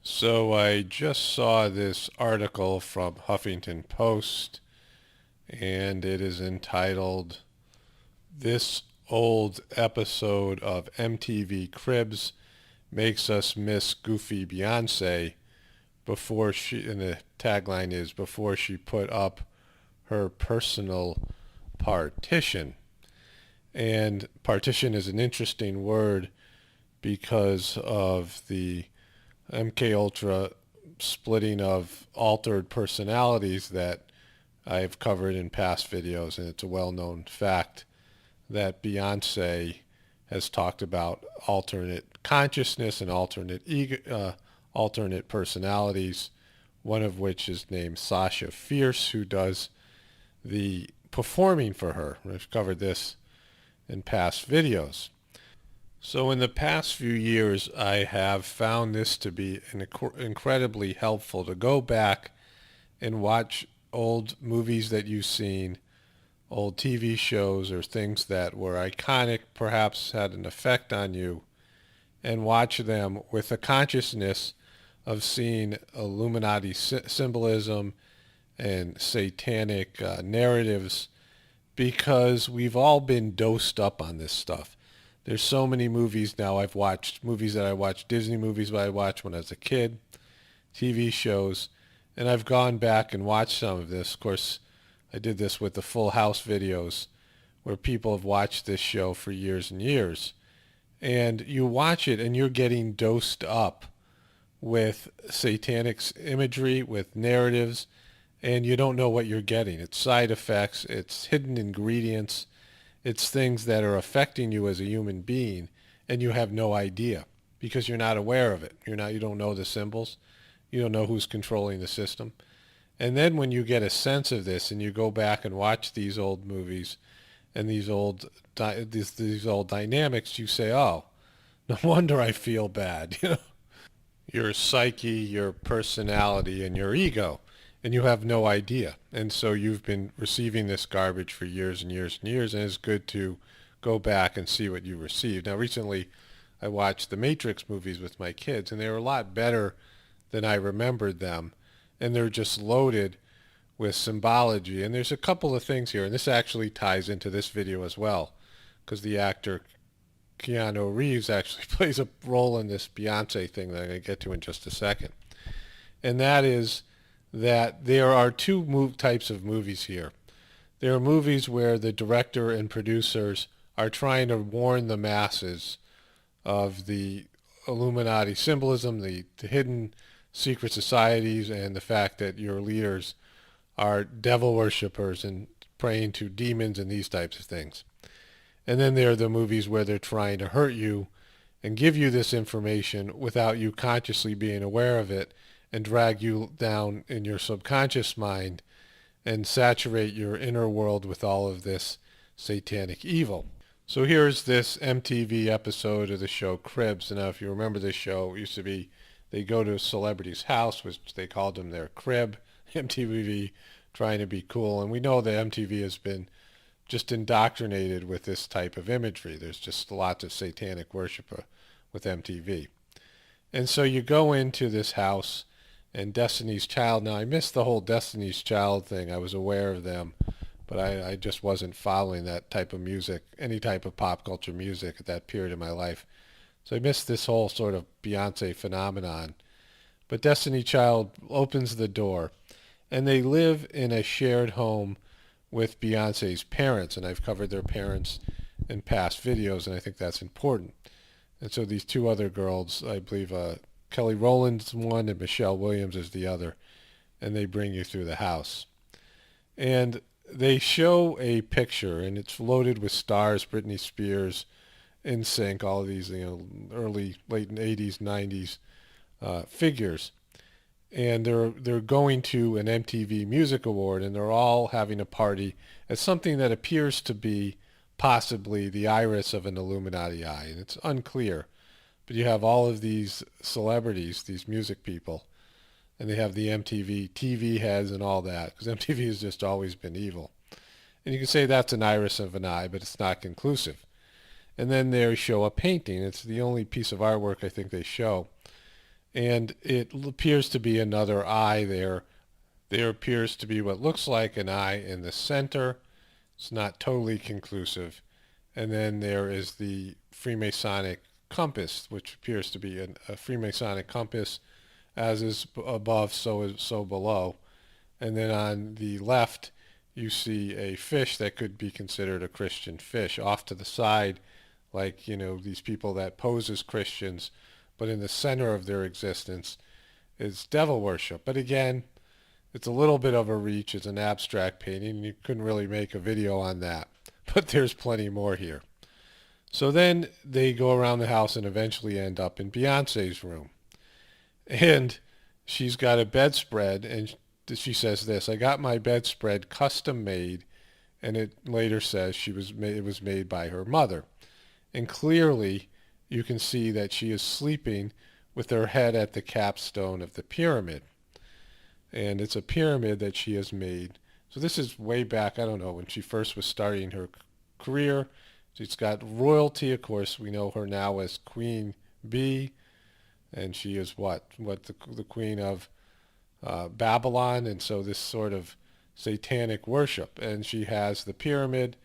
So I just saw this article from Huffington Post, and it is entitled "This Old Episode of MTV Cribs Makes Us Miss Goofy Beyonce," and the tagline is "Before she put up her personal partition." And partition is an interesting word because of the MK Ultra splitting of altered personalities that I've covered in past videos, and it's a well-known fact that Beyonce has talked about alternate consciousness and alternate personalities. One of which is named Sasha Fierce, who does the performing for her. I've covered this in past videos. So in the past few years, I have found this to be incredibly helpful to go back and watch old movies that you've seen, old TV shows or things that were iconic, perhaps had an effect on you, and watch them with a consciousness of seeing Illuminati symbolism and satanic narratives, because we've all been dosed up on this stuff. There's so many movies now. I've watched movies that I watched, Disney movies that I watched when I was a kid, TV shows, and I've gone back and watched some of this. Of course, I did this with the Full House videos where people have watched this show for years and years. And you watch it and you're getting dosed up with satanic imagery, with narratives, and you don't know what you're getting. It's side effects, it's hidden ingredients, it's things that are affecting you as a human being, and you have no idea because you're not aware of it. You don't know the symbols. You don't know who's controlling the system. And then when you get a sense of this and you go back and watch these old movies and these old dynamics, you say, "Oh, no wonder I feel bad." Your psyche, your personality, and your ego, and you have no idea. And so you've been receiving this garbage for years and years and years, and it's good to go back and see what you received. Now, recently, I watched the Matrix movies with my kids, and they were a lot better than I remembered them, and they're just loaded with symbology. And there's a couple of things here, and this actually ties into this video as well, because the actor Keanu Reeves actually plays a role in this Beyonce thing that I'm going to get to in just a second. And that is that there are two types of movies here. There are movies where the director and producers are trying to warn the masses of the Illuminati symbolism, the hidden secret societies, and the fact that your leaders are devil worshippers and praying to demons and these types of things. And then there are the movies where they're trying to hurt you and give you this information without you consciously being aware of it, and drag you down in your subconscious mind and saturate your inner world with all of this satanic evil. So here's this MTV episode of the show Cribs. And now if you remember this show, it used to be they go to a celebrity's house, which they called them their crib. MTV trying to be cool. And we know that MTV has been just indoctrinated with this type of imagery. There's just lots of satanic worship with MTV. And so you go into this house, and Destiny's Child. Now, I missed the whole Destiny's Child thing. I was aware of them, but I just wasn't following that type of music, any type of pop culture music at that period of my life. So I missed this whole sort of Beyonce phenomenon. But Destiny Child opens the door, and they live in a shared home with Beyonce's parents, and I've covered their parents in past videos, and I think that's important. And so these two other girls, I believe Kelly Rowland's one and Michelle Williams is the other, and they bring you through the house. And they show a picture, and it's loaded with stars, Britney Spears, NSYNC, all of these late 80s, 90s figures. And they're going to an MTV Music Award, and they're all having a party at something that appears to be possibly the iris of an Illuminati eye, and it's unclear. But you have all of these celebrities, these music people, and they have the MTV TV heads and all that, because MTV has just always been evil. And you can say that's an iris of an eye, but it's not conclusive. And then they show a painting. It's the only piece of artwork I think they show. And it appears to be another eye there. There appears to be what looks like an eye in the center. It's not totally conclusive. And then there is the Freemasonic compass, which appears to be a Freemasonic compass. As is above, so is so below. And then on the left, you see a fish that could be considered a Christian fish off to the side, like, these people that pose as Christians, but in the center of their existence is devil worship. But again, it's a little bit of a reach. It's an abstract painting. You couldn't really make a video on that, but there's plenty more here. So then they go around the house and eventually end up in Beyonce's room. And she's got a bedspread, and she says this: "I got my bedspread custom made," and it later says it was made by her mother. And clearly, you can see that she is sleeping with her head at the capstone of the pyramid. And it's a pyramid that she has made. So this is way back, I don't know, when she first was starting her career. She's got royalty, of course. We know her now as Queen Bee, and she is the queen of Babylon, and so this sort of satanic worship. And she has the pyramid,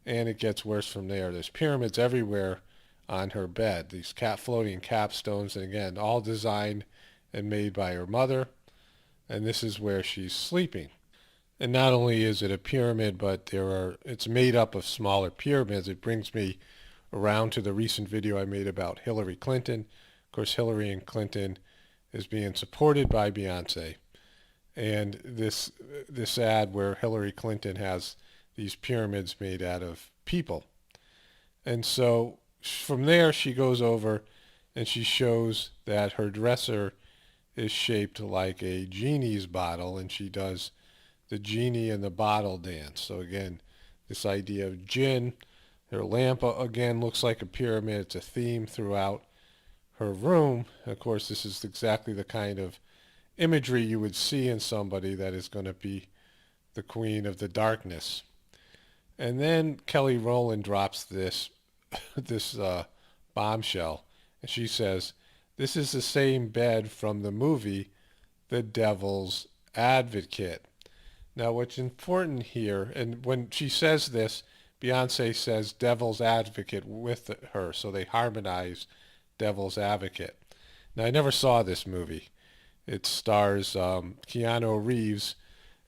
and it gets worse from there. There's pyramids everywhere on her bed, these floating capstones, and again, all designed and made by her mother. And this is where she's sleeping. And not only is it a pyramid, but it's made up of smaller pyramids. It brings me around to the recent video I made about Hillary Clinton. Of course, Hillary Clinton is being supported by Beyonce. And this ad where Hillary Clinton has these pyramids made out of people. And so from there she goes over and she shows that her dresser is shaped like a genie's bottle, and she does the genie in the bottle dance. So again, this idea of jinn. Her lamp again looks like a pyramid. It's a theme throughout her room. Of course, this is exactly the kind of imagery you would see in somebody that is going to be the queen of the darkness. And then Kelly Rowland drops this bombshell, and she says, "This is the same bed from the movie The Devil's Advocate." Now, what's important here, and when she says this, Beyonce says Devil's Advocate with her, so they harmonize Devil's Advocate. Now, I never saw this movie. It stars Keanu Reeves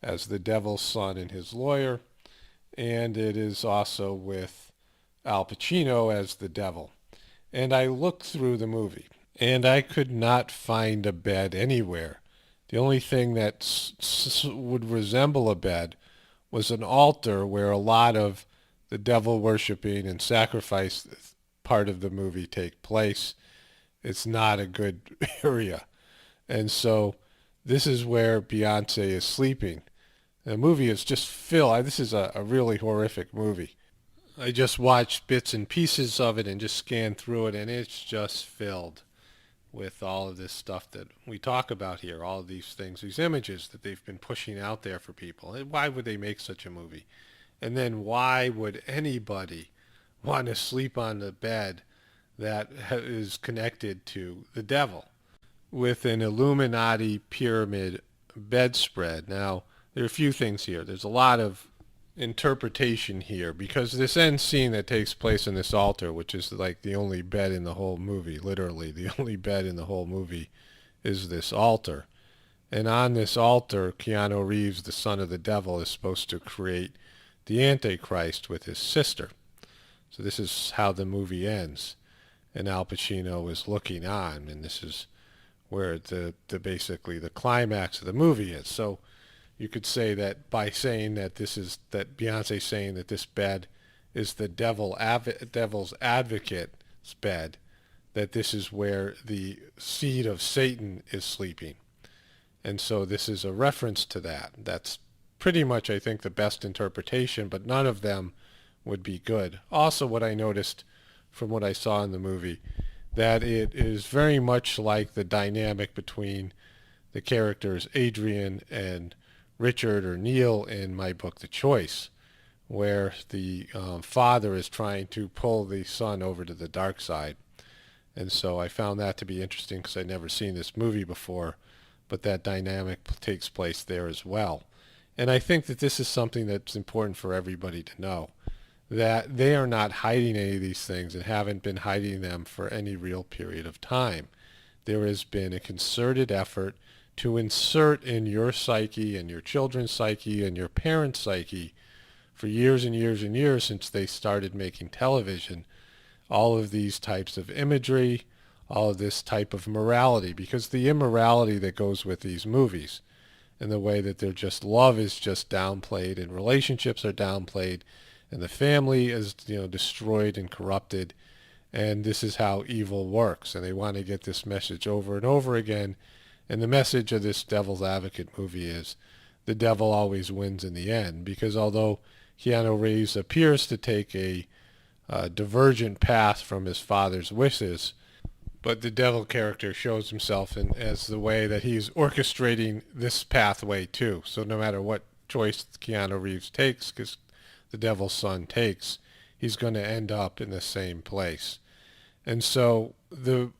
as the devil's son and his lawyer, and it is also with Al Pacino as the devil. And I looked through the movie, and I could not find a bed anywhere. The only thing that would resemble a bed was an altar where a lot of the devil worshiping and sacrifice part of the movie take place. It's not a good area. And so this is where Beyonce is sleeping. The movie is just filled. This is a really horrific movie. I just watched bits and pieces of it and just scanned through it, and it's just filled with all of this stuff that we talk about here, all of these things, these images that they've been pushing out there for people. And why would they make such a movie? And then why would anybody want to sleep on the bed that is connected to the devil with an Illuminati pyramid bedspread? Now, there are a few things here. There's a lot of interpretation here, because this end scene that takes place in this altar, which is like the only bed in the whole movie, literally the only bed in the whole movie, is this altar. And on this altar, Keanu Reeves, the son of the devil, is supposed to create the Antichrist with his sister. So this is how the movie ends. And Al Pacino is looking on, and this is where the basically the climax of the movie is. So you could say that by saying that Beyonce saying that this bed is the devil's advocate's bed, that this is where the seed of Satan is sleeping. And so this is a reference to that. That's pretty much, I think, the best interpretation, but none of them would be good. Also, what I noticed from what I saw in the movie, that it is very much like the dynamic between the characters Adrian and Richard or Neil in my book, The Choice, where the father is trying to pull the son over to the dark side. And so I found that to be interesting because I'd never seen this movie before, but that dynamic takes place there as well. And I think that this is something that's important for everybody to know, that they are not hiding any of these things and haven't been hiding them for any real period of time. There has been a concerted effort to insert in your psyche and your children's psyche and your parents' psyche for years and years and years since they started making television, all of these types of imagery, all of this type of morality, because the immorality that goes with these movies and the way that they're just love is just downplayed and relationships are downplayed and the family is destroyed and corrupted, and this is how evil works, and they want to get this message over and over again. And the message of this Devil's Advocate movie is the devil always wins in the end, because although Keanu Reeves appears to take a divergent path from his father's wishes, but the devil character shows himself as the way that he's orchestrating this pathway too. So no matter what choice Keanu Reeves takes, because the devil's son takes, he's going to end up in the same place. And so the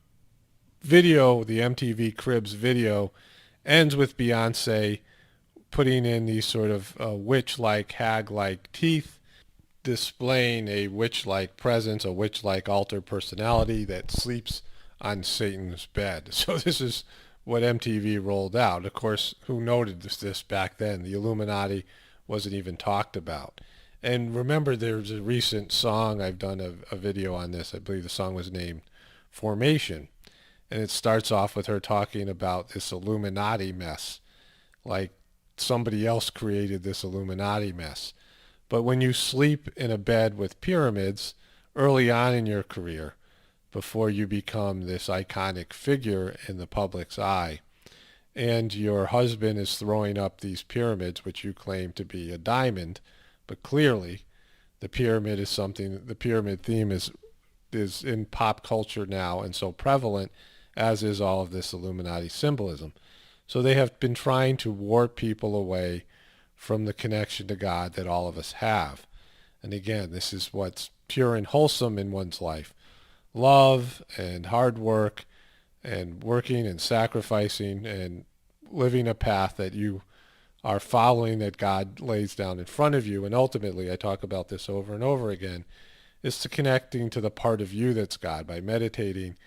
video, the MTV Cribs video, ends with Beyonce putting in these sort of witch-like, hag-like teeth, displaying a witch-like presence, a witch-like alter personality that sleeps on Satan's bed. So this is what MTV rolled out. Of course, who noted this back then? The Illuminati wasn't even talked about. And remember, there's a recent song, I've done a video on this, I believe the song was named Formation, and it starts off with her talking about this Illuminati mess, like somebody else created this Illuminati mess. But when you sleep in a bed with pyramids early on in your career, before you become this iconic figure in the public's eye, and your husband is throwing up these pyramids, which you claim to be a diamond, but clearly the pyramid is something, the pyramid theme is in pop culture now and so prevalent, as is all of this Illuminati symbolism. So they have been trying to ward people away from the connection to God that all of us have. And again, this is what's pure and wholesome in one's life. Love and hard work and working and sacrificing and living a path that you are following, that God lays down in front of you. And ultimately, I talk about this over and over again, is to connecting to the part of you that's God by meditating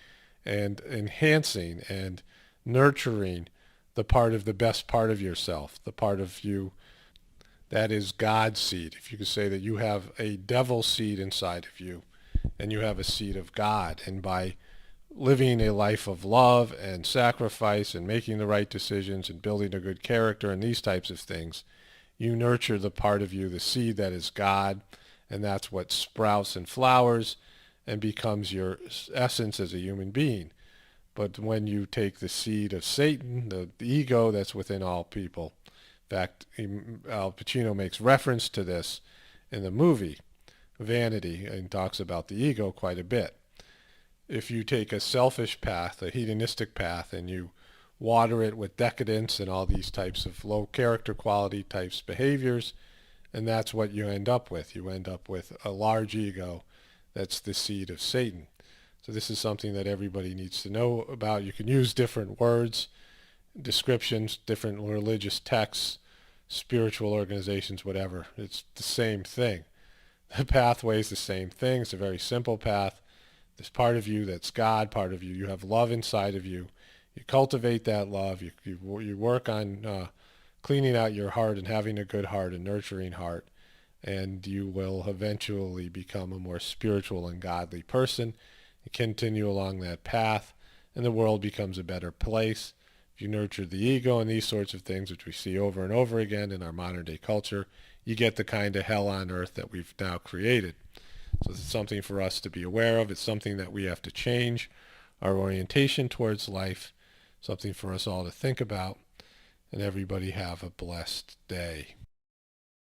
and enhancing and nurturing the part of the best part of yourself, the part of you that is God's seed. If you could say that you have a devil seed inside of you and you have a seed of God, and by living a life of love and sacrifice and making the right decisions and building a good character and these types of things, you nurture the part of you, the seed that is God, and that's what sprouts and flowers and becomes your essence as a human being. But when you take the seed of Satan, the ego that's within all people, in fact, Al Pacino makes reference to this in the movie Vanity and talks about the ego quite a bit. If you take a selfish path, a hedonistic path, and you water it with decadence and all these types of low character quality types behaviors, and that's what you end up with. You end up with a large ego that's the seed of Satan. So this is something that everybody needs to know about. You can use different words, descriptions, different religious texts, spiritual organizations, whatever. It's the same thing. The pathway is the same thing. It's a very simple path. This part of you that's God, part of you, you have love inside of you. You cultivate that love. You work on cleaning out your heart and having a good heart, a nurturing heart, and you will eventually become a more spiritual and godly person. You continue along that path, and the world becomes a better place. If you nurture the ego and these sorts of things, which we see over and over again in our modern day culture, you get the kind of hell on earth that we've now created. So it's something for us to be aware of. It's something that we have to change our orientation towards life, something for us all to think about. And everybody have a blessed day.